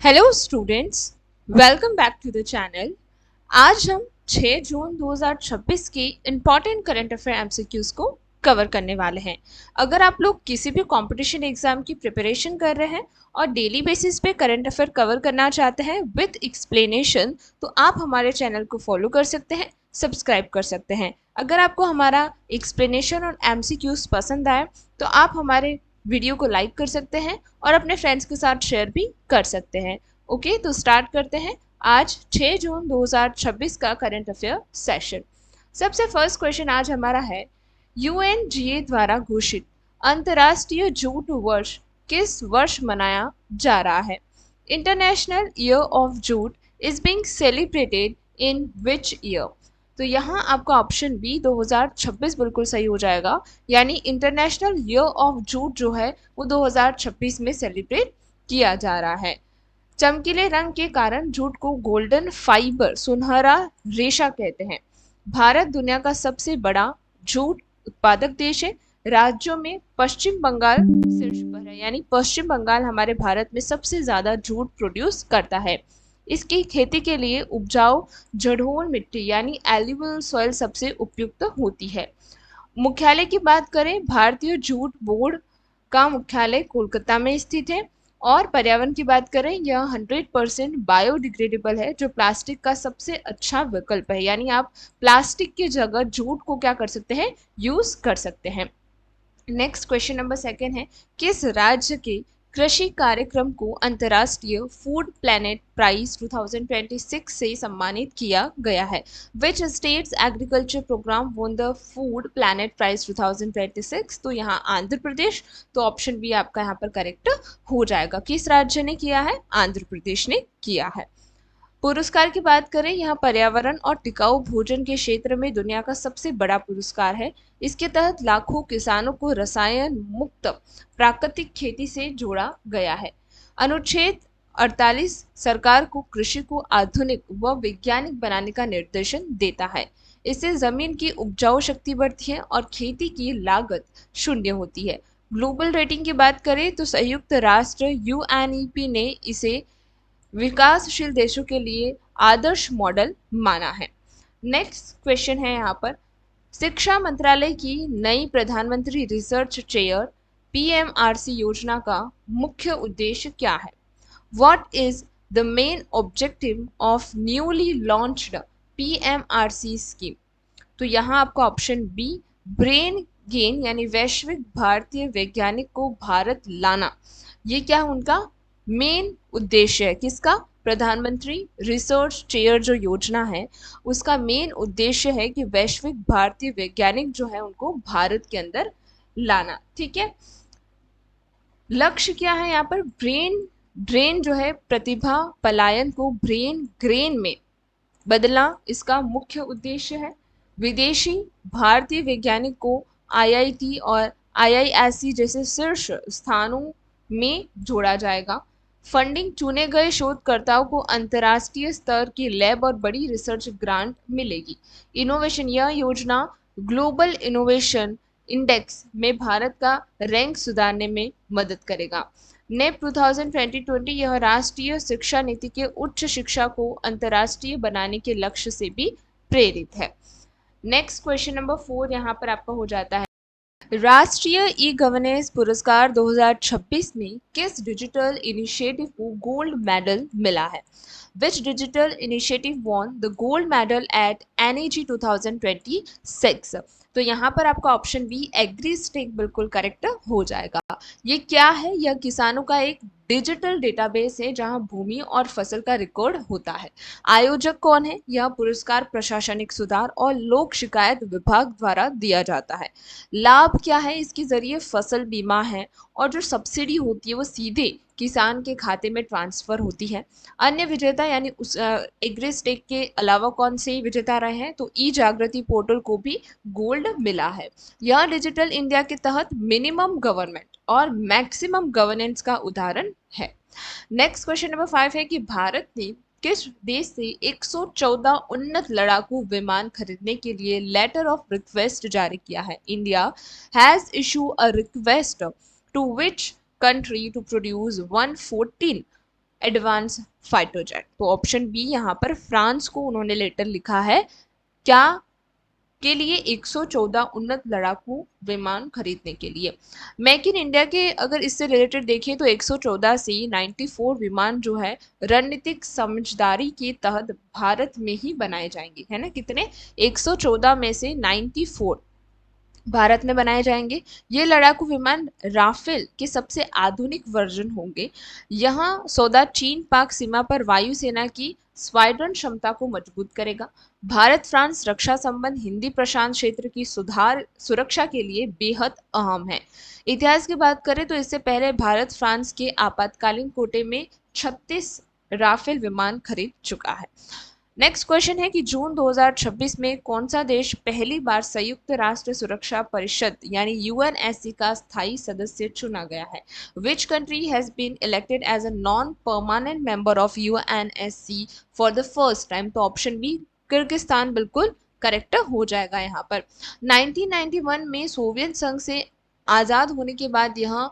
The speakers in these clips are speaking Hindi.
Hello students, welcome back to the channel. आज हम 6 जून 2026 के इम्पॉर्टेंट करंट अफेयर एमसीक्यूज को कवर करने वाले हैं। अगर आप लोग किसी भी कंपटीशन एग्जाम की प्रिपरेशन कर रहे हैं और डेली बेसिस पे करंट अफेयर कवर करना चाहते हैं विद एक्सप्लेनेशन, तो आप हमारे चैनल को फॉलो कर सकते हैं, सब्सक्राइब कर सकते हैं। अगर आपको हमारा एक्सप्लेनेशन और एमसीक्यूज पसंद आए तो आप हमारे वीडियो को लाइक कर सकते हैं और अपने फ्रेंड्स के साथ शेयर भी कर सकते हैं। ओके, तो स्टार्ट करते हैं आज 6 जून 2026 का करंट अफेयर सेशन। सबसे फर्स्ट क्वेश्चन आज हमारा है, यूएनजीए द्वारा घोषित अंतर्राष्ट्रीय जूट वर्ष किस वर्ष मनाया जा रहा है? International year of jute is being celebrated in which year? तो यहाँ आपका ऑप्शन बी 2026 बिल्कुल सही हो जाएगा, यानी इंटरनेशनल ईयर ऑफ जूट जो है वो 2026 में सेलिब्रेट किया जा रहा है। चमकीले रंग के कारण जूट को गोल्डन फाइबर, सुनहरा रेशा कहते हैं। भारत दुनिया का सबसे बड़ा जूट उत्पादक देश है। राज्यों में पश्चिम बंगाल शीर्ष पर है, यानी पश्चिम बंगाल हमारे भारत में सबसे ज्यादा जूट प्रोड्यूस करता है। इसकी खेती के लिए उपजाऊ जड़ोल मिट्टी यानी एल्यूवियल सॉइल सबसे उपयुक्त होती है। मुख्यालय की बात करें, भारतीय जूट बोर्ड का मुख्यालय कोलकाता में स्थित है। और पर्यावरण की बात करें, यह 100% बायोडिग्रेडेबल है, जो प्लास्टिक का सबसे अच्छा विकल्प है, यानी आप प्लास्टिक की जगह जूट को क्या कर सकते हैं, यूज कर सकते हैं। नेक्स्ट क्वेश्चन नंबर सेकंड है, किस राज्य के कृषि कार्यक्रम को अंतर्राष्ट्रीय फूड प्लैनेट प्राइज 2026 से सम्मानित किया गया है? Which states agriculture program won the food planet prize 2026? तो यहाँ आंध्र प्रदेश। तो ऑप्शन बी आपका यहाँ पर करेक्ट हो जाएगा। किस राज्य ने किया है? आंध्र प्रदेश ने किया है। पुरस्कार की बात करें, यह पर्यावरण और टिकाऊ भोजन के क्षेत्र में दुनिया का सबसे बड़ा पुरस्कार है। इसके तहत लाखों किसानों को रसायन मुक्त प्राकृतिक खेती से जोड़ा गया है। अनुच्छेद 48 सरकार को कृषि को आधुनिक व वैज्ञानिक बनाने का निर्देशन देता है। इससे जमीन की उपजाऊ शक्ति बढ़ती है और खेती की लागत शून्य होती है। ग्लोबल रेटिंग की बात करें तो संयुक्त राष्ट्र यूएनईपी ने इसे विकासशील देशों के लिए आदर्श मॉडल माना है। नेक्स्ट क्वेश्चन है यहाँ पर, शिक्षा मंत्रालय की नई प्रधानमंत्री रिसर्च चेयर पीएमआरसी योजना का मुख्य उद्देश्य क्या है? What is the main objective of newly launched PMRC scheme? तो यहाँ आपका ऑप्शन बी ब्रेन गेन, यानी वैश्विक भारतीय वैज्ञानिक को भारत लाना, ये क्या उनका मेन उद्देश्य है। किसका? प्रधानमंत्री रिसर्च चेयर जो योजना है उसका मेन उद्देश्य है कि वैश्विक भारतीय वैज्ञानिक जो है उनको भारत के अंदर लाना। ठीक है, लक्ष्य क्या है यहाँ पर? ब्रेन ड्रेन जो है, प्रतिभा पलायन को ब्रेन ग्रेन में बदलना इसका मुख्य उद्देश्य है। विदेशी भारतीय वैज्ञानिक को आईआईटी और आईआईएससी जैसे शीर्ष स्थानों में जोड़ा जाएगा। फंडिंग चुने गए शोधकर्ताओं को अंतर्राष्ट्रीय स्तर की लैब और बड़ी रिसर्च ग्रांट मिलेगी। इनोवेशन, यह योजना ग्लोबल इनोवेशन इंडेक्स में भारत का रैंक सुधारने में मदद करेगा। नेप 2020 यह राष्ट्रीय शिक्षा नीति के उच्च शिक्षा को अंतर्राष्ट्रीय बनाने के लक्ष्य से भी प्रेरित है। नेक्स्ट क्वेश्चन नंबर 4 यहाँ पर आपका हो जाता है, राष्ट्रीय ई गवर्नेंस पुरस्कार 2026 में किस डिजिटल इनिशिएटिव को गोल्ड मेडल मिला है? Which digital initiative won the gold medal at NAG 2026? तो यहाँ पर आपका ऑप्शन बी एग्रीस्टेक बिल्कुल करेक्ट हो जाएगा। ये क्या है? यह किसानों का एक डिजिटल डेटाबेस है जहां भूमि और फसल का रिकॉर्ड होता है। आयोजक कौन है? यह पुरस्कार प्रशासनिक सुधार और लोक शिकायत विभाग द्वारा दिया जाता है। लाभ क्या है? इसके जरिए फसल बीमा है और जो सब्सिडी होती है वो सीधे किसान के खाते में ट्रांसफर होती है। अन्य विजेता यानी उस एग्रीस्टेक के अलावा कौन से विजेता रहे हैं? तो ई जागृति पोर्टल को भी गोल्ड मिला है। यह डिजिटल इंडिया के तहत मिनिमम गवर्नमेंट और मैक्सिमम गवर्नेंस का उदाहरण है। नेक्स्ट क्वेश्चन नंबर 5 है कि भारत ने किस देश से 114 उन्नत लड़ाकू विमान खरीदने के लिए लेटर ऑफ रिक्वेस्ट जारी किया है? India has issue a request to which country to produce 114 advance fighter jet. तो ऑप्शन बी यहाँ पर फ्रांस को उन्होंने लेटर लिखा है क्या के लिए 114 उन्नत लड़ाकू विमान खरीदने के लिए। मेक इन इंडिया के अगर इससे रिलेटेड देखें तो 114 से 94 विमान जो है रणनीतिक समझदारी के तहत भारत में ही बनाए जाएंगे, है ना। कितने? 114 में से 94 भारत में बनाए जाएंगे। ये लड़ाकू विमान राफेल के सबसे आधुनिक वर्जन होंगे। यहाँ सौदा चीन पाक सीमा पर वायुसेना की स्क्वाड्रन क्षमता को मजबूत करेगा। भारत फ्रांस रक्षा संबंध हिंदी प्रशांत क्षेत्र की सुधार सुरक्षा के लिए बेहद अहम है। इतिहास की बात करें तो इससे पहले भारत फ्रांस के आपातकालीन कोटे में 36 राफेल विमान खरीद चुका है। नेक्स्ट क्वेश्चन है कि जून 2026 में कौन सा देश पहली बार संयुक्त राष्ट्र सुरक्षा परिषद यानी यूएनएससी का स्थायी सदस्य चुना गया है। Which country has been elected as a non permanent member of UNSC for the first time. तो ऑप्शन बी किर्गिस्तान बिल्कुल करेक्ट हो जाएगा यहाँ पर। 1991 में सोवियत संघ से आजाद होने के बाद यह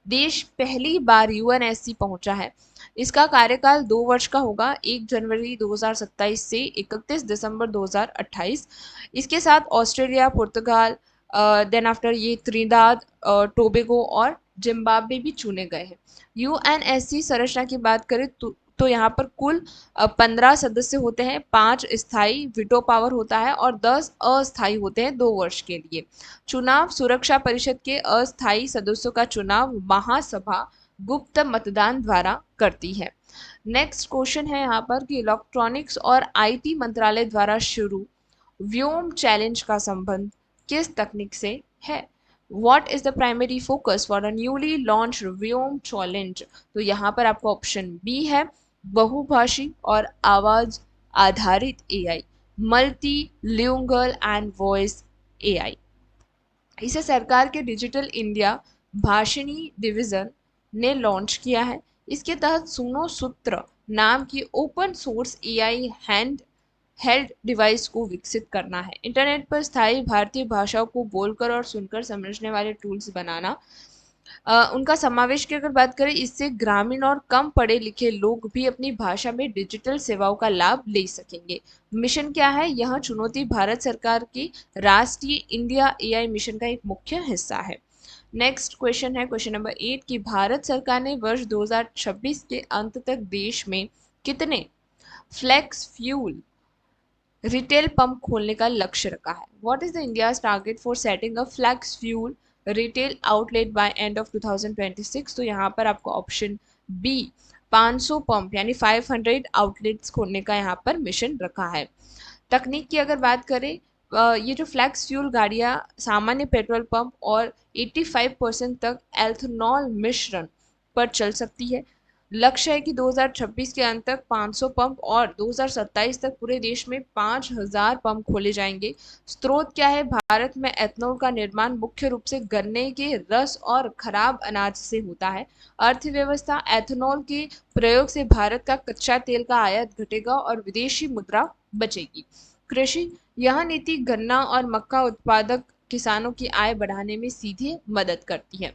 देश पहली बार यूएनएससी पहुंचा है। इसका कार्यकाल 2 वर्ष का होगा, 1 जनवरी 2027 से 31 दिसंबर 2028। इसके साथ ऑस्ट्रेलिया, पुर्तगाल, देन आफ्टर ये त्रिनिदाद, टोबेगो और जिम्बाब्वे भी चुने गए हैं। यूएनएससी संरचना की बात करें तो यहाँ पर कुल 15 सदस्य होते हैं, 5 स्थायी वीटो पावर होता है और 10 अस्थायी होते हैं 2 वर्ष के लिए। चुनाव सुरक्षा परिषद के अस्थायी सदस्यों का चुनाव महासभा गुप्त मतदान द्वारा करती है। नेक्स्ट क्वेश्चन है यहाँ पर कि इलेक्ट्रॉनिक्स और आईटी मंत्रालय द्वारा शुरू व्योम चैलेंज का संबंध किस तकनीक से है। What is the primary focus for a newly launched Vyom challenge. तो यहाँ पर आपका ऑप्शन बी है बहुभाषी और आवाज आधारित AI, multi lingual and voice AI. इसे सरकार के डिजिटल इंडिया भाषिणी डिवीजन ने लॉन्च किया है। इसके तहत सुनो सूत्र नाम की open source AI hand held device को विकसित करना है। इंटरनेट पर स्थायी भारतीय भाषाओं को बोलकर और सुनकर समझने वाले टूल्स बनाना। उनका समावेश की अगर बात करें, इससे ग्रामीण और कम पढ़े लिखे लोग भी अपनी भाषा में डिजिटल सेवाओं का लाभ ले सकेंगे। मिशन क्या है? यह चुनौती भारत सरकार की राष्ट्रीय इंडिया एआई मिशन का एक मुख्य हिस्सा है। नेक्स्ट क्वेश्चन है क्वेश्चन नंबर 8 कि भारत सरकार ने वर्ष 2026 के अंत तक देश में कितने फ्लेक्स फ्यूल रिटेल पंप खोलने का लक्ष्य रखा है। What is the India's target for setting a flex fuel retail outlet by end of 2026। तो यहाँ पर आपको ऑप्शन बी 500 पंप यानी 500 आउटलेट्स खोलने का यहाँ पर मिशन रखा है। तकनीक की अगर बात करें, ये जो फ्लैक्स फ्यूल गाड़ियाँ सामान्य पेट्रोल पंप और 85% तक एल्थनॉल मिश्रण पर चल सकती है। लक्ष्य है कि 2026 के अंत तक 500 पंप और 2027 तक पूरे देश में 5000 पंप खोले जाएंगे। स्रोत क्या है? भारत में एथनॉल का निर्माण मुख्य रूप से गन्ने के रस और खराब अनाज से होता है। अर्थव्यवस्था, एथनॉल के प्रयोग से भारत का कच्चा तेल का आयात घटेगा और विदेशी मुद्रा बचेगी। कृषि, यह नीति गन्ना और मक्का उत्पादक किसानों की आय बढ़ाने में सीधे मदद करती है।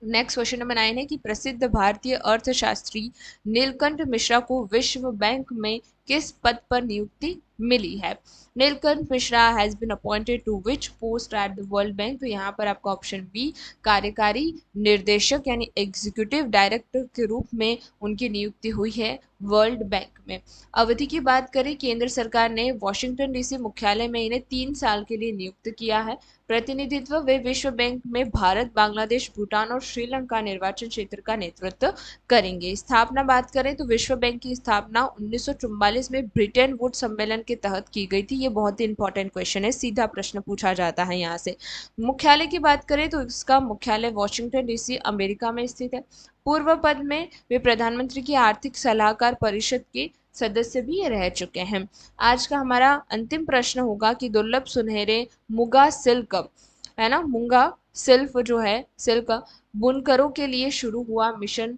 नेक्स्ट क्वेश्चन नंबर 9 है कि प्रसिद्ध भारतीय अर्थशास्त्री नीलकंठ मिश्रा को विश्व बैंक में किस पद पर नियुक्ति मिली है। Neelkanth Mishra has been appointed to which post at the World Bank. तो यहाँ पर आपका ऑप्शन बी कार्यकारी निर्देशक यानी एग्जीक्यूटिव डायरेक्टर के रूप में उनकी नियुक्ति हुई है वर्ल्ड बैंक में। अवधि की बात करें, केंद्र सरकार ने वॉशिंगटन डीसी मुख्यालय में इन्हें 3 साल के लिए नियुक्त किया है। प्रतिनिधित्व, वे विश्व बैंक में भारत, बांग्लादेश, भूटान और श्रीलंका निर्वाचन क्षेत्र का नेतृत्व करेंगे। स्थापना बात करें तो विश्व बैंक की स्थापना 1944 में ब्रिटेन वुड्स सम्मेलन के तहत की गई थी। ये बहुत ही इंपॉर्टेंट क्वेश्चन है, सीधा प्रश्न पूछा जाता है यहाँ से। मुख्यालय की बात करें तो इसका मुख्यालय वॉशिंगटन डीसी अमेरिका में स्थित है। पूर्व पद में वे प्रधानमंत्री की आर्थिक सलाहकार परिषद के सदस्य भी रह चुके हैं। आज का हमारा अंतिम प्रश्न होगा कि दुर्लभ सुनहरे मुगा सिल्क, है ना, मुंगा सिल्क जो है सिल्क बुनकरों के लिए शुरू हुआ मिशन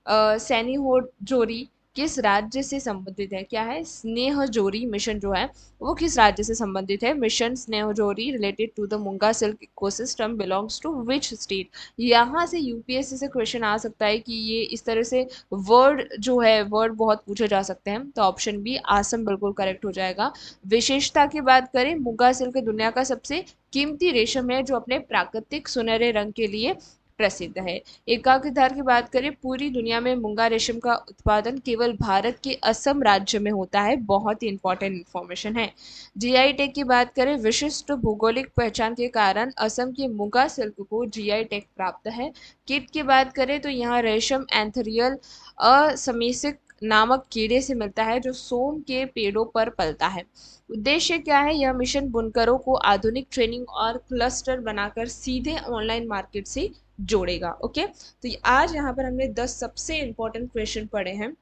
सैनी हो जोरी किस राज्य से संबंधित है? क्या है? स्नेहजोरी मिशन जो है वो किस राज्य से संबंधित है? मिशन स्नेहजोरी related to the muga silk ecosystem belongs to which state? यहाँ से यूपीएससी से क्वेश्चन आ सकता है कि ये इस तरह से वर्ड जो है वर्ड बहुत पूछे जा सकते हैं, तो ऑप्शन बी आसम बिल्कुल करेक्ट हो जाएगा। विशेषता की बात करें, मुगा सिल्क दुनिया का सबसे कीमती रेशम है जो अपने प्राकृतिक सुनहरे रंग के लिए प्रसिद्ध है। एकाग्रधार की बात करें, पूरी दुनिया में मूंगा रेशम का उत्पादन केवल भारत के असम राज्य में होता है। बहुत ही इंपॉर्टेंट इंफॉर्मेशन है। जीआई टैग की बात करें, विशिष्ट भौगोलिक पहचान के कारण असम के मूंगा सिल्क को जीआई टैग प्राप्त है। कीट की बात करें तो यहाँ रेशम एंथरियल असमेसिक नामक कीड़े से मिलता है जो सोम के पेड़ों पर पलता है। उद्देश्य क्या है? यह मिशन बुनकरों को आधुनिक ट्रेनिंग और क्लस्टर बनाकर सीधे ऑनलाइन मार्केट से जोड़ेगा। ओके, तो आज यहाँ पर हमने 10 सबसे इंपॉर्टेंट क्वेश्चन पढ़े हैं।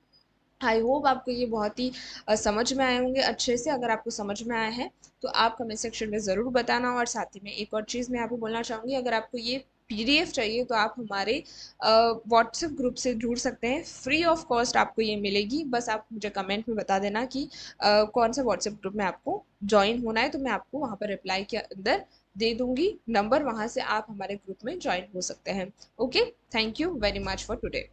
आई होप आपको ये बहुत ही समझ में आए होंगे अच्छे से। अगर आपको समझ में आया है तो आप कमेंट सेक्शन में ज़रूर बताना। और साथ ही में एक और चीज़ मैं आपको बोलना चाहूँगी, अगर आपको ये पीडीएफ चाहिए तो आप हमारे व्हाट्सएप ग्रुप से जुड़ सकते हैं। फ्री ऑफ कॉस्ट आपको ये मिलेगी। बस आप मुझे कमेंट में बता देना कि कौन सा व्हाट्सएप ग्रुप में आपको ज्वाइन होना है, तो मैं आपको वहाँ पर रिप्लाई के अंदर दे दूंगी नंबर, वहाँ से आप हमारे ग्रुप में ज्वाइन हो सकते हैं। Okay, thank you very much for today.